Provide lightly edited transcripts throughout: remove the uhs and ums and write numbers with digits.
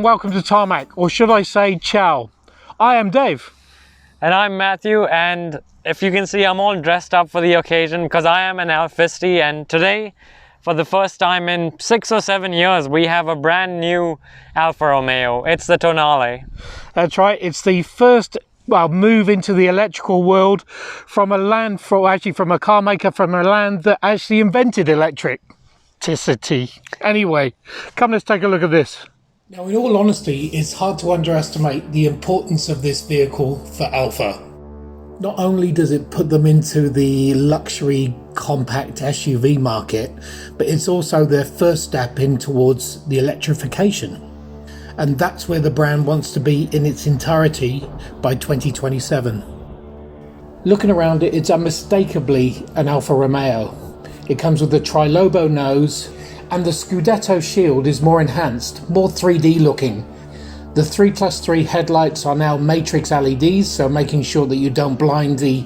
and welcome to Tarmac, or should I say ciao. I am Dave. And I'm Matthew, and if you can see, I'm all dressed up for the occasion because I am an Alfisti, and today, for the first time in 6 or 7 years, we have a brand new Alfa Romeo. It's the Tonale. That's right, it's the first move into the electrical world from a car maker from a land that actually invented electricity. Anyway, come, let's take a look at this. Now, in all honesty, it's hard to underestimate the importance of this vehicle for Alfa. Not only does it put them into the luxury compact SUV market, but it's also their first step in towards the electrification. And that's where the brand wants to be in its entirety by 2027. Looking around it, it's unmistakably an Alfa Romeo. It comes with a trilobo nose, and the Scudetto shield is more enhanced, more 3D looking. The 3+3 headlights are now matrix LEDs, so making sure that you don't blind the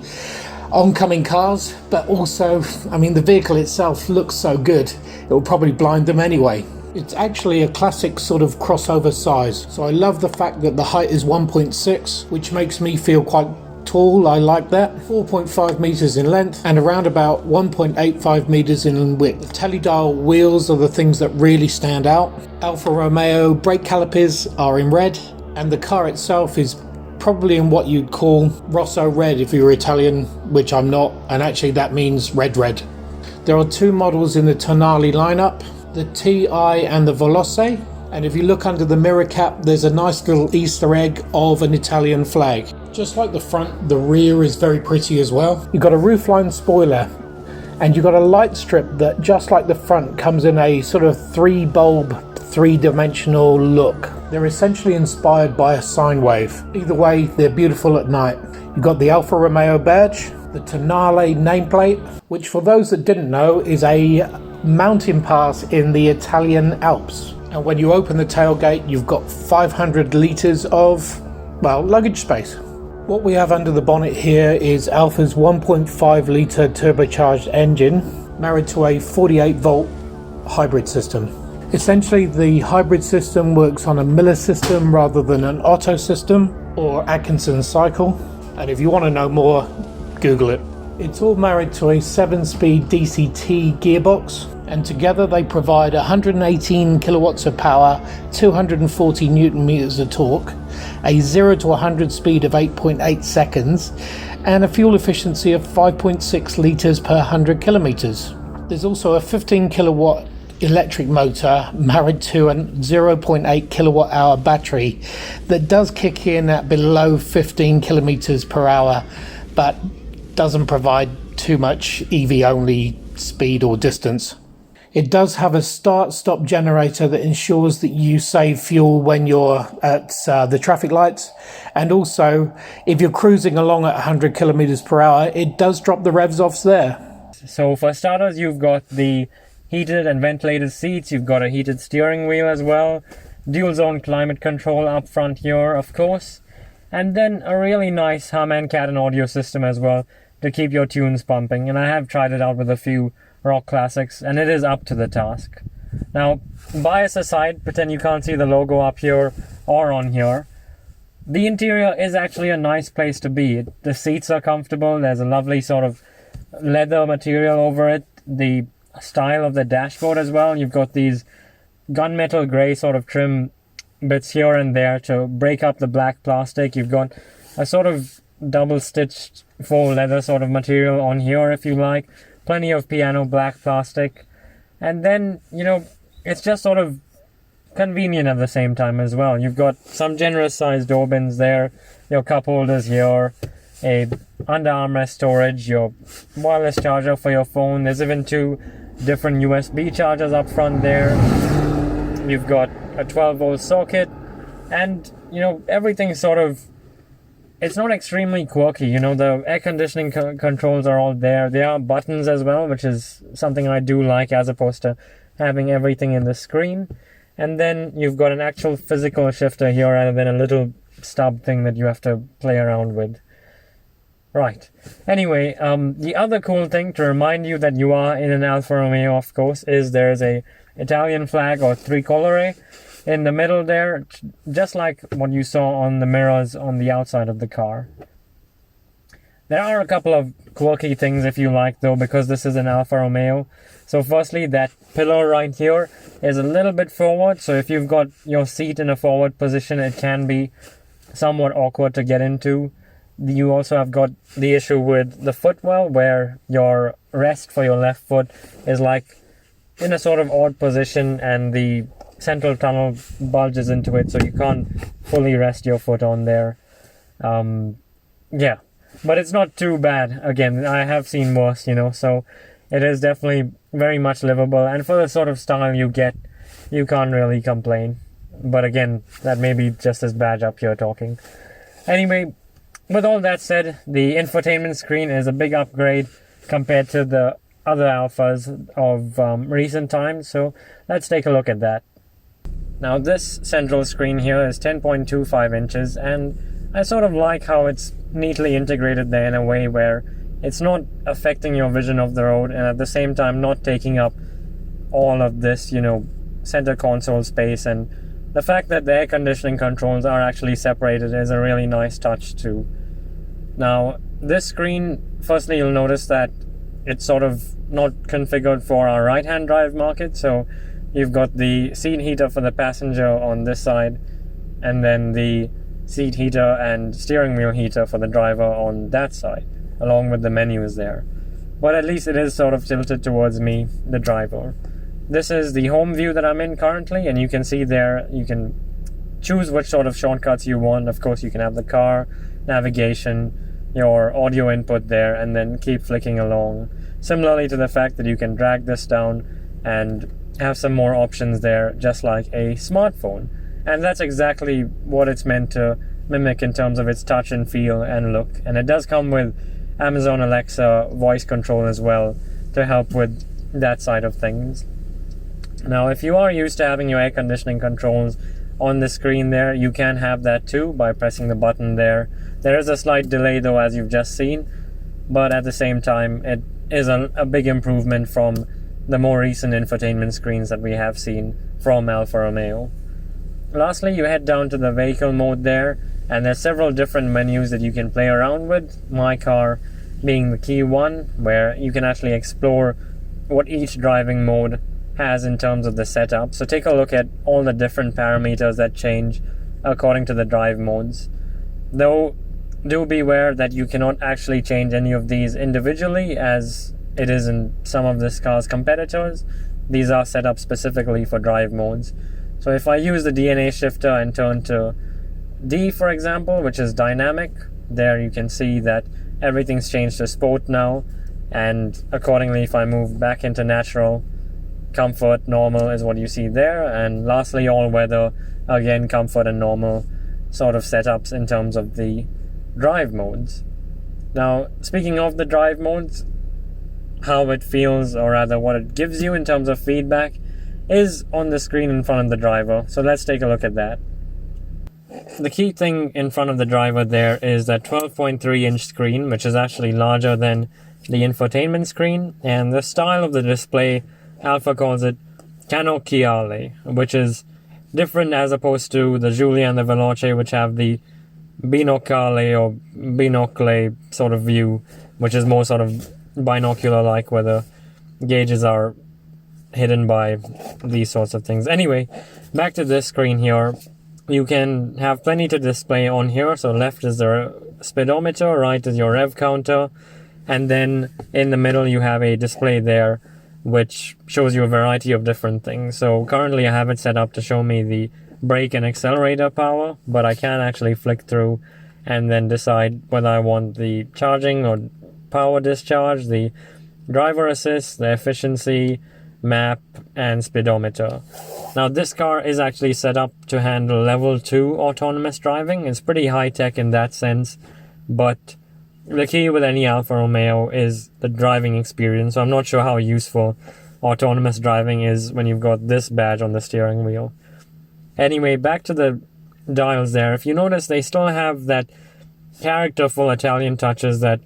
oncoming cars, but also, the vehicle itself looks so good, it will probably blind them anyway. It's actually a classic sort of crossover size, so I love the fact that the height is 1.6, which makes me feel quite tall. I like that. 4.5 meters in length and around about 1.85 meters in width. The teledial wheels are the things that really stand out. Alfa Romeo brake calipers are in red, and the car itself is probably in what you'd call Rosso red if you're Italian, which I'm not, and actually that means red. There are two models in the Tonale lineup, the TI and the Veloce, and if you look under the mirror cap, there's a nice little Easter egg of an Italian flag. Just like the front, the rear is very pretty as well. You've got a roofline spoiler, and you've got a light strip that, just like the front, comes in a sort of 3-bulb, 3-dimensional look. They're essentially inspired by a sine wave. Either way, they're beautiful at night. You've got the Alfa Romeo badge, the Tonale nameplate, which for those that didn't know is a mountain pass in the Italian Alps. And when you open the tailgate, you've got 500 litres of, luggage space. What we have under the bonnet here is Alfa's 1.5 litre turbocharged engine married to a 48 volt hybrid system. Essentially, the hybrid system works on a Miller system rather than an Otto system or Atkinson cycle. And if you want to know more, Google it. It's all married to a 7-speed DCT gearbox, and together they provide 118 kilowatts of power, 240 newton meters of torque, a 0 to 100 speed of 8.8 seconds, and a fuel efficiency of 5.6 litres per 100 kilometers. There's also a 15 kilowatt electric motor married to a 0.8 kilowatt hour battery that does kick in at below 15 kilometers per hour, but doesn't provide too much EV only speed or distance. It does have a start-stop generator that ensures that you save fuel when you're at the traffic lights, and also if you're cruising along at 100 kilometers per hour, it does drop the revs off there. So for starters, you've got the heated and ventilated seats, you've got a heated steering wheel as well, dual zone climate control up front here, of course, and then a really nice Harman Kardon audio system as well to keep your tunes pumping. And I have tried it out with a few rock classics, and it is up to the task. Now, bias aside, pretend you can't see the logo up here or on here. The interior is actually a nice place to be. The seats are comfortable, there's a lovely sort of leather material over it, the style of the dashboard as well. You've got these gunmetal grey sort of trim bits here and there to break up the black plastic. You've got a sort of double stitched faux leather sort of material on here if you like. Plenty of piano black plastic. And then, it's just sort of convenient at the same time as well. You've got some generous sized door bins there, your cup holders here, a under armrest storage, your wireless charger for your phone. There's even 2 different USB chargers up front there. You've got a 12 volt socket, and everything sort of, it's not extremely quirky. The air conditioning controls are all there. There are buttons as well, which is something I do like as opposed to having everything in the screen. And then you've got an actual physical shifter here rather than a little stub thing that you have to play around with. Right. Anyway, the other cool thing to remind you that you are in an Alfa Romeo, of course, is there's a Italian flag or tricolore in the middle there, just like what you saw on the mirrors on the outside of the car. There are a couple of quirky things if you like though, because this is an Alfa Romeo. So firstly, that pillar right here is a little bit forward, so if you've got your seat in a forward position, it can be somewhat awkward to get into. You also have got the issue with the footwell, where your rest for your left foot is like in a sort of odd position, and the central tunnel bulges into it, so you can't fully rest your foot on there. Yeah, but it's not too bad. Again, I have seen worse, so it is definitely very much livable, and for the sort of style you get, you can't really complain. But again, that may be just as bad up here talking. Anyway, with all that said, the infotainment screen is a big upgrade compared to the other Alphas of recent times, so let's take a look at that. Now this central screen here is 10.25 inches, and I sort of like how it's neatly integrated there in a way where it's not affecting your vision of the road, and at the same time not taking up all of this, center console space. And the fact that the air conditioning controls are actually separated is a really nice touch too. Now this screen, firstly you'll notice that it's sort of not configured for our right-hand drive market, so you've got the seat heater for the passenger on this side, and then the seat heater and steering wheel heater for the driver on that side, along with the menus there. But at least it is sort of tilted towards me, the driver. This is the home view that I'm in currently, and you can see there, you can choose which sort of shortcuts you want. Of course, you can have the car, navigation, your audio input there, and then keep flicking along. Similarly to the fact that you can drag this down and have some more options there, just like a smartphone. And that's exactly what it's meant to mimic in terms of its touch and feel and look. And it does come with Amazon Alexa voice control as well to help with that side of things. Now, if you are used to having your air conditioning controls on the screen there, you can have that too by pressing the button there. There is a slight delay though, as you've just seen, but at the same time it is a big improvement from the more recent infotainment screens that we have seen from Alfa Romeo. Lastly, you head down to the vehicle mode there, and there's several different menus that you can play around with, My Car being the key one, where you can actually explore what each driving mode has in terms of the setup. So take a look at all the different parameters that change according to the drive modes. Though do beware that you cannot actually change any of these individually, as it is in some of this car's competitors. These are set up specifically for drive modes. So if I use the DNA shifter and turn to D, for example, which is dynamic, there you can see that everything's changed to sport now, and accordingly if I move back into natural, comfort, normal is what you see there, and lastly all weather, again comfort and normal sort of setups in terms of the drive modes. Now speaking of the drive modes, how it feels, or rather what it gives you in terms of feedback, is on the screen in front of the driver. So let's take a look at that. The key thing in front of the driver there is that 12.3 inch screen, which is actually larger than the infotainment screen, and the style of the display, Alfa calls it canocchiale, which is different as opposed to the Giulia and the Veloce, which have the binocchiale or binocle sort of view, which is more sort of binocular like, where the gauges are hidden by these sorts of things. Anyway, back to this screen here. You can have plenty to display on here. So left is the speedometer, right is your rev counter, and then in the middle you have a display there which shows you a variety of different things. So currently I have it set up to show me the brake and accelerator power, but I can actually flick through and then decide whether I want the charging or power discharge, the driver assist, the efficiency, map, and speedometer. Now this car is actually set up to handle level 2 autonomous driving. It's pretty high tech in that sense, but the key with any Alfa Romeo is the driving experience. So I'm not sure how useful autonomous driving is when you've got this badge on the steering wheel. Anyway, back to the dials there. If you notice, they still have that characterful Italian touches that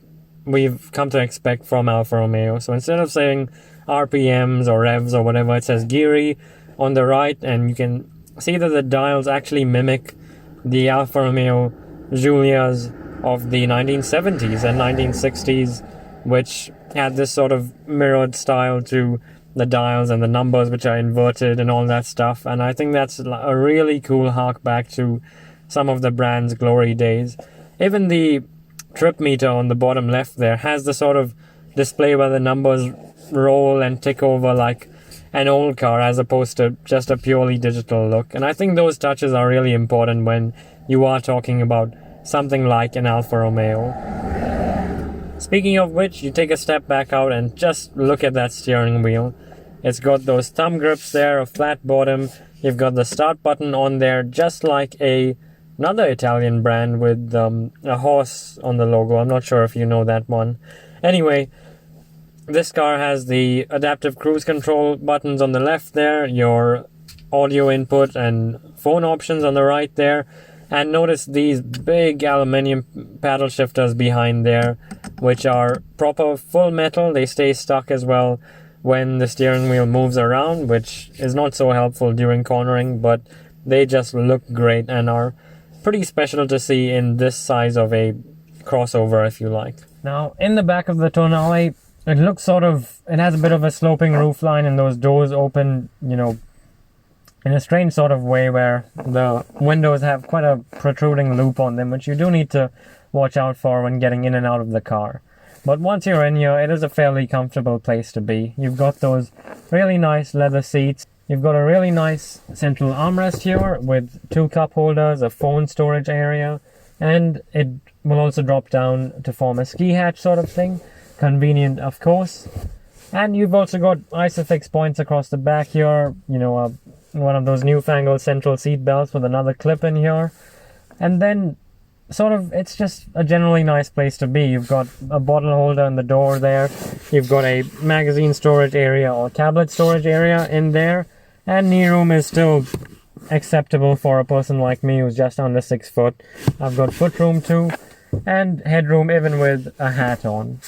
we've come to expect from Alfa Romeo. So instead of saying RPMs or revs or whatever, it says Geary on the right, and you can see that the dials actually mimic the Alfa Romeo Giulias of the 1970s and 1960s, which had this sort of mirrored style to the dials and the numbers, which are inverted and all that stuff. And I think that's a really cool hark back to some of the brand's glory days. Even the trip meter on the bottom left there has the sort of display where the numbers roll and tick over like an old car, as opposed to just a purely digital look. And I think those touches are really important when you are talking about something like an Alfa Romeo. Speaking of which, you take a step back out and just look at that steering wheel. It's got those thumb grips there, a flat bottom. You've got the start button on there, just like another Italian brand with a horse on the logo. I'm not sure if you know that one. Anyway, this car has the adaptive cruise control buttons on the left there, your audio input and phone options on the right there. And notice these big aluminium paddle shifters behind there, which are proper full metal. They stay stuck as well when the steering wheel moves around, which is not so helpful during cornering, but they just look great and are pretty special to see in this size of a crossover, if you like. Now, in the back of the Tonale, it looks it has a bit of a sloping roofline, and those doors open, in a strange sort of way where the windows have quite a protruding loop on them, which you do need to watch out for when getting in and out of the car. But once you're in here, it is a fairly comfortable place to be. You've got those really nice leather seats. You've got a really nice central armrest here with 2 cup holders, a phone storage area, and it will also drop down to form a ski hatch sort of thing. Convenient, of course. And you've also got ISOFIX points across the back here, one of those newfangled central seat belts with another clip in here. And then it's just a generally nice place to be. You've got a bottle holder in the door there. You've got a magazine storage area or tablet storage area in there. And knee room is still acceptable for a person like me who's just under 6 foot. I've got foot room too, and headroom even with a hat on.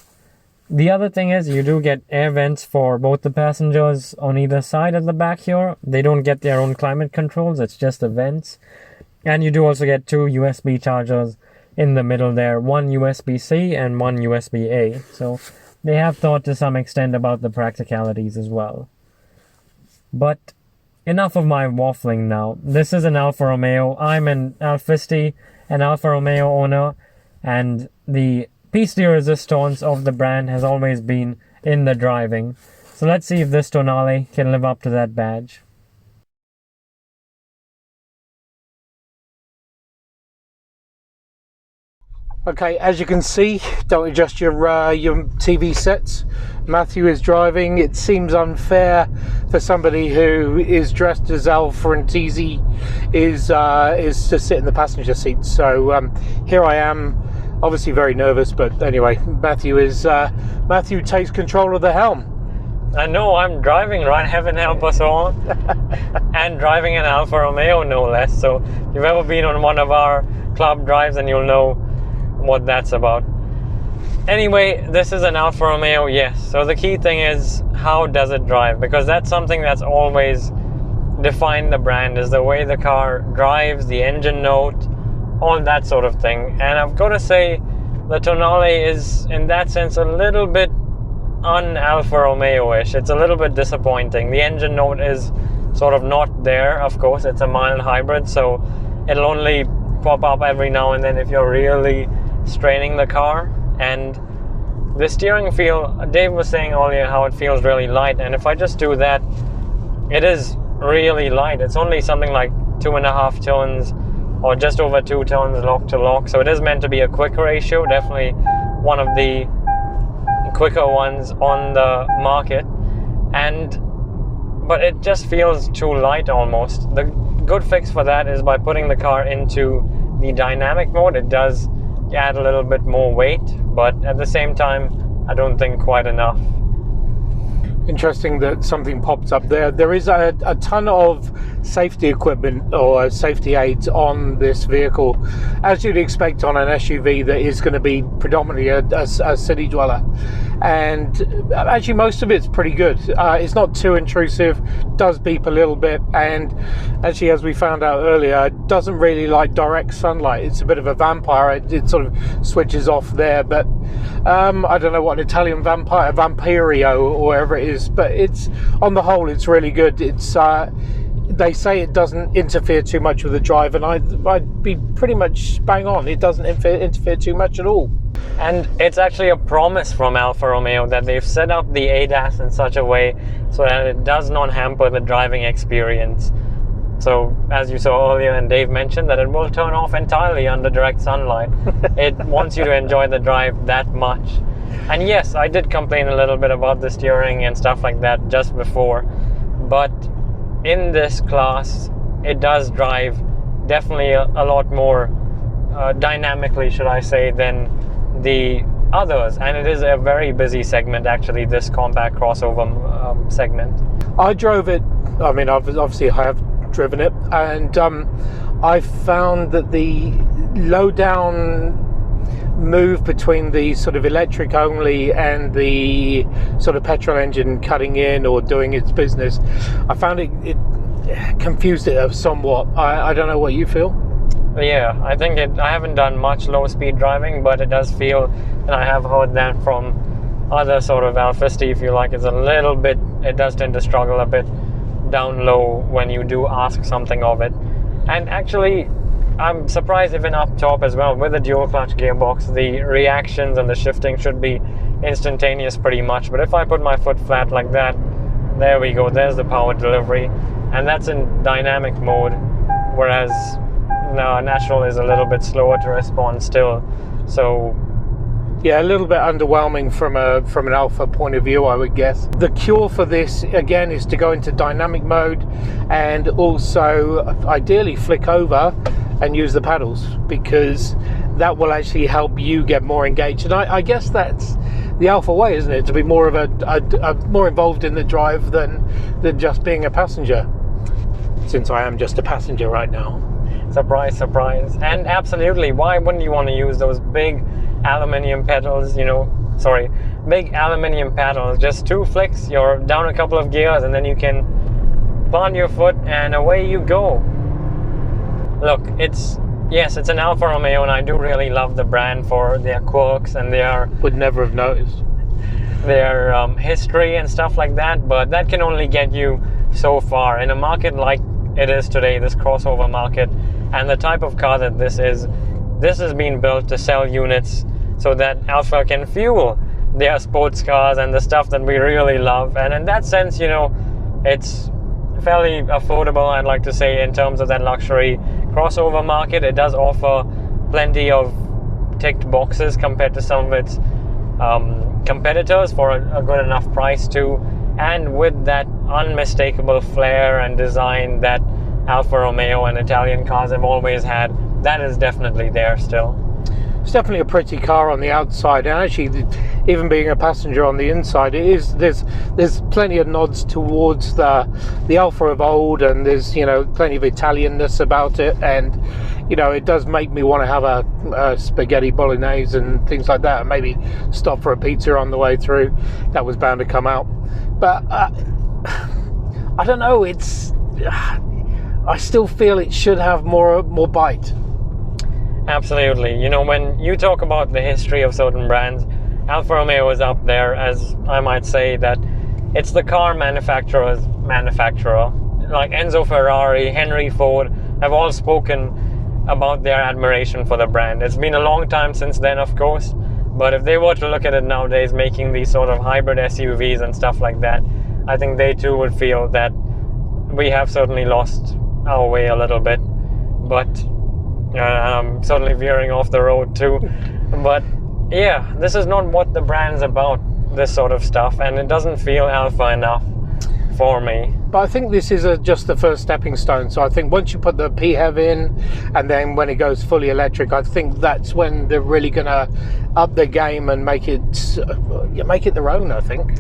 The other thing is you do get air vents for both the passengers on either side at the back here. They don't get their own climate controls, it's just the vents. And you do also get 2 USB chargers in the middle there, one USB-C and one USB-A. So they have thought to some extent about the practicalities as well. But enough of my waffling now. This is an Alfa Romeo. I'm an Alfisti, an Alfa Romeo owner, and the piece de resistance of the brand has always been in the driving. So let's see if this Tonale can live up to that badge. Okay, as you can see, don't adjust your TV sets. Matthew is driving. It seems unfair for somebody who is dressed as Alfa and TZ is to sit in the passenger seat. So here I am, obviously very nervous, but anyway, Matthew takes control of the helm. I know, I'm driving, right? Heaven help us all. And driving an Alfa Romeo, no less. So if you've ever been on one of our club drives, and you'll know what that's about. Anyway, this is an Alfa Romeo, yes. So the key thing is, how does it drive? Because that's something that's always defined the brand, is the way the car drives, the engine note, all that sort of thing. And I've got to say, the Tonale is, in that sense, a little bit un-Alfa Romeo-ish. It's a little bit disappointing. The engine note is sort of not there, of course. It's a mild hybrid, so it'll only pop up every now and then if you're really straining the car. And the steering feel, Dave was saying earlier how it feels really light, and if I just do that, it is really light. It's only something like 2.5 tones or just over 2 tones lock to lock, so it is meant to be a quick ratio, definitely one of the quicker ones on the market, but it just feels too light almost. The good fix for that is by putting the car into the dynamic mode. It does add a little bit more weight, but at the same time I don't think quite enough. Interesting that something popped up there. There is a ton of safety equipment or safety aids on this vehicle, as you'd expect on an SUV that is going to be predominantly a city dweller. and actually most of it's pretty good. It's not too intrusive, does beep a little bit, and actually, as we found out earlier, it doesn't really like direct sunlight. It's a bit of a vampire. It sort of switches off there, but I don't know what an Italian vampire, Vampirio or whatever it is, but it's, on the whole, it's really good. It's they say it doesn't interfere too much with the drive, and I'd be pretty much bang on. It doesn't interfere too much at all. And it's actually a promise from Alfa Romeo that they've set up the ADAS in such a way so that it does not hamper the driving experience. So, as you saw earlier, and Dave mentioned, that it will turn off entirely under direct sunlight. It wants you to enjoy the drive that much. And yes, I did complain a little bit about the steering and stuff like that just before, but in this class, it does drive definitely a lot more dynamically, should I say, than the others. And it is a very busy segment, actually, this compact crossover segment. I drove it, I mean, obviously I have driven it, and I found that the low down move between the sort of electric only and the sort of petrol engine cutting in or doing its business, I found it confused it somewhat. I don't know what you feel. Yeah, I think I haven't done much low speed driving, but it does feel, and I have heard that from other sort of Alfisti, if you like, it's a little bit, it does tend to struggle a bit down low when you do ask something of it. And actually, I'm surprised even up top as well, with the dual clutch gearbox, the reactions and the shifting should be instantaneous pretty much. But if I put my foot flat like that, there we go, there's the power delivery, and that's in dynamic mode, whereas now natural is a little bit slower to respond still. So yeah, a little bit underwhelming from an Alfa point of view, I would guess. The cure for this, again, is to go into dynamic mode and also ideally flick over and use the pedals, because that will actually help you get more engaged. And I guess that's the Alfa way, isn't it? To be more of a more involved in the drive than just being a passenger, since I am just a passenger right now. Surprise, surprise. And absolutely, why wouldn't you want to use those big aluminium pedals, big aluminium paddles, just 2 flicks, you're down a couple of gears, and then you can plant your foot and away you go. Look, it's an Alfa Romeo, and I do really love the brand for their quirks and their... Would never have noticed. Their history and stuff like that, but that can only get you so far. In a market like it is today, this crossover market, and the type of car that this is being built to sell units so that Alfa can fuel their sports cars and the stuff that we really love. And in that sense, it's fairly affordable, I'd like to say, in terms of that luxury crossover market. It does offer plenty of ticked boxes compared to some of its competitors for a good enough price too, and with that unmistakable flair and design that Alfa Romeo and Italian cars have always had, that is definitely there still. It's definitely a pretty car on the outside, and actually, even being a passenger on the inside, it is. There's plenty of nods towards the Alfa of old, and there's plenty of Italianness about it, and it does make me want to have a spaghetti bolognese and things like that, and maybe stop for a pizza on the way through. That was bound to come out, but I don't know. I still feel it should have more bite. Absolutely. When you talk about the history of certain brands, Alfa Romeo is up there, as I might say that it's the car manufacturer's manufacturer. Like Enzo Ferrari, Henry Ford have all spoken about their admiration for the brand. It's been a long time since then, of course, but if they were to look at it nowadays, making these sort of hybrid SUVs and stuff like that, I think they too would feel that we have certainly lost our way a little bit. But I'm certainly veering off the road too. But yeah, this is not what the brand's about, this sort of stuff, and it doesn't feel Alfa enough for me. But I think this is just the first stepping stone. So I think once you put the PHEV in, and then when it goes fully electric, I think that's when they're really going to up the game and make it their own, I think.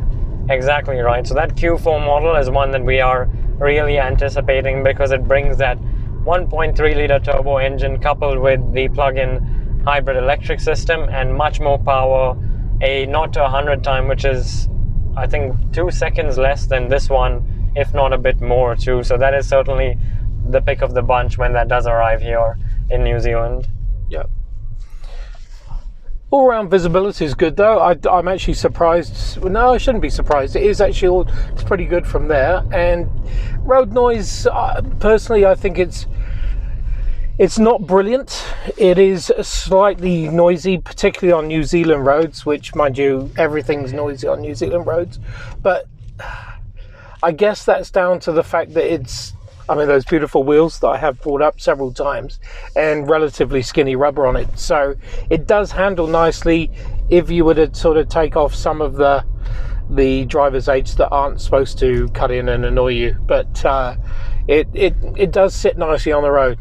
Exactly right. So that Q4 model is one that we are really anticipating, because it brings that 1.3 litre turbo engine coupled with the plug-in hybrid electric system and much more power a 0 to 100 time, which is, I think, 2 seconds less than this one, if not a bit more too. So that is certainly the pick of the bunch when that does arrive here in New Zealand. Yeah. All round visibility is good though. I'm actually surprised. Well, no, I shouldn't be surprised. It is actually it's pretty good from there. And road noise, personally, I think it's not brilliant. It is slightly noisy, particularly on New Zealand roads, which, mind you, everything's noisy on New Zealand roads. But I guess that's down to the fact that it's, I mean, those beautiful wheels that I have brought up several times and relatively skinny rubber on it. So it does handle nicely if you were to sort of take off some of the driver's aids that aren't supposed to cut in and annoy you. But it does sit nicely on the road.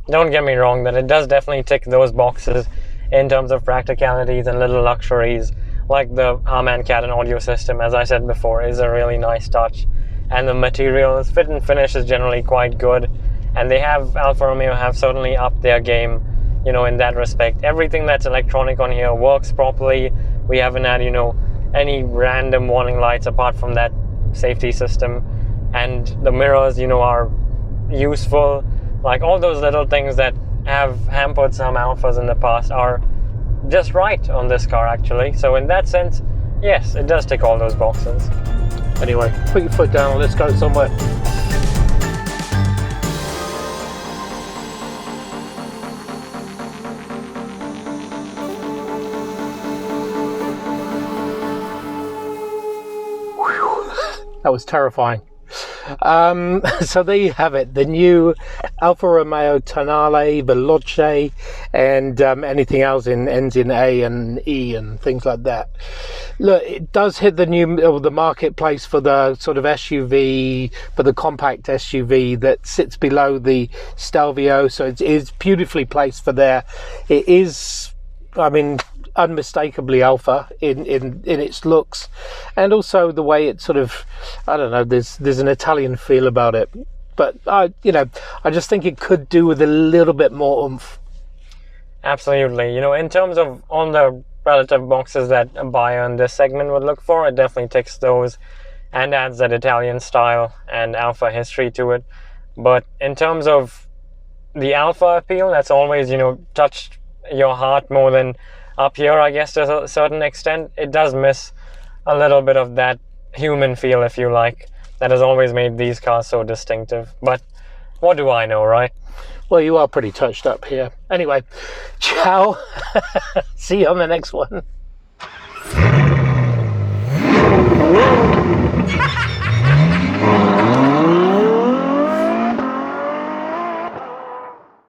Don't get me wrong, that it does definitely tick those boxes in terms of practicalities and little luxuries, like the Harman Kardon audio system, as I said before, is a really nice touch. And the materials, fit and finish is generally quite good. And Alfa Romeo have certainly upped their game, in that respect. Everything that's electronic on here works properly. We haven't had, any random warning lights apart from that safety system. And the mirrors, are useful. Like, all those little things that have hampered some Alphas in the past are just right on this car, actually. So in that sense, yes, it does tick all those boxes. Anyway, put your foot down and let's go somewhere. Whew. That was terrifying. So there you have it, the new Alfa Romeo Tonale Veloce, and anything else ends in A and E and things like that. Look, it does hit the marketplace for the sort of SUV, for the compact SUV that sits below the Stelvio, so it is beautifully placed for there. It is, I mean, unmistakably Alfa in its looks, and also the way it sort of, I don't know, there's an Italian feel about it, but I just think it could do with a little bit more oomph. Absolutely. In terms of on the relative boxes that a buyer in this segment would look for, it definitely ticks those and adds that Italian style and Alfa history to it. But in terms of the Alfa appeal, that's always touched your heart more than up here, I guess, to a certain extent. It does miss a little bit of that human feel, if you like, that has always made these cars so distinctive. But what do I know, right? Well, you are pretty touched up here. Anyway, ciao. See you on the next one.